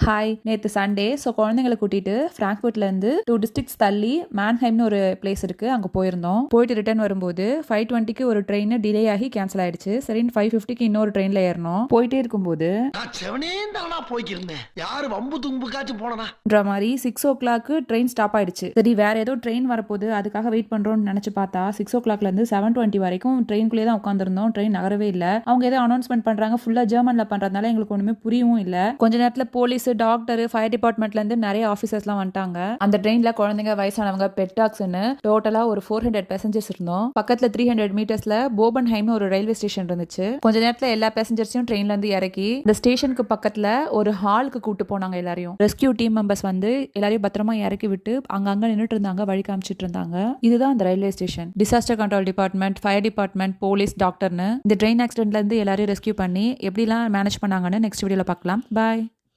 Hi, நேற்று Sunday. So குழந்தைங்களை கூட்டிட்டு ஃப்ராங்க்ஃபர்ட்லேருந்து 2 டிஸ்ட்ரிக்ட்ஸ் தள்ளி மேன்ஹைம்னு ஒரு பிளேஸ் இருக்கு, அங்கே போயிருந்தோம். போயிட்டு ரிட்டர்ன் வரும்போது 5:20க்கு ஒரு ட்ரெயின் டிலே ஆகி கேன்சல் ஆயிடுச்சு. சரின்னு 5:50க்கு இன்னொரு ட்ரெயின்ல ஏறணும். போயிட்டே இருக்கும்போது மாதிரி 6 o'clock ட்ரெயின் ஸ்டாப் ஆயிடுச்சு. சரி, வேற ஏதோ ட்ரெயின் வரப்போகுது, அதுக்காக வெயிட் பண்றோம்னு நினைச்சு பார்த்தா 6 o'clockலேருந்து 7:20 வரைக்கும் ட்ரெயின்குள்ளே தான் உட்காந்துருந்தோம். ட்ரெயின் நகரவே இல்லை. அவங்க ஏதோ அனௌன்ஸ்மெண்ட் பண்றாங்க, ஃபுல்லா ஜெர்மன்ல பண்றதுனால எங்களுக்கு ஒண்ணுமே புரியவும் இல்லை. கொஞ்ச நேரத்துல போலீஸ், டாக்டர், ஃபயர் டிபார்ட்மெண்ட்ல இருந்து நிறைய ஆபீசர்ஸ்லாம் வந்துட்டாங்க. அந்த ட்ரெயின்ல குழந்தைங்க, வயசானவங்க, பெட் டாக்ஸ்னு டோட்டலா ஒரு 400 பேசஞ்சர்ஸ் இருந்தோம். பக்கத்துல 300 மீட்டர்ஸ்ல போபன்ஹைம் ஒரு ரயில்வே ஸ்டேஷன் இருந்துச்சு. கொஞ்ச நேரத்துல எல்லா பேசஞ்சர்ஸையும் ட்ரெயின்ல இருந்து இறக்கி இந்த ஸ்டேஷனுக்கு பக்கத்துல ஒரு ஹாலுக்கு கூட்டு போனாங்க. எல்லாரையும் ரெஸ்கியூ டீம் மெம்பர்ஸ் வந்து எல்லாரையும் பத்திரமா இறக்கி விட்டு அங்கங்க நின்றுட்டு இருந்தாங்க, வழி காமிச்சிட்டு இருந்தாங்க. இதுதான் அந்த railway station. Disaster control department, fire department, police, டாக்டர்னு இந்த ட்ரெயின் ஆக்சிடென்ட்ல இருந்து எல்லாரையும் ரெஸ்கியூ பண்ணி எப்படிலாம் மேனேஜ் பண்ணாங்கன்னு நெக்ஸ்ட் வீடியோல பார்க்கலாம். பாய்.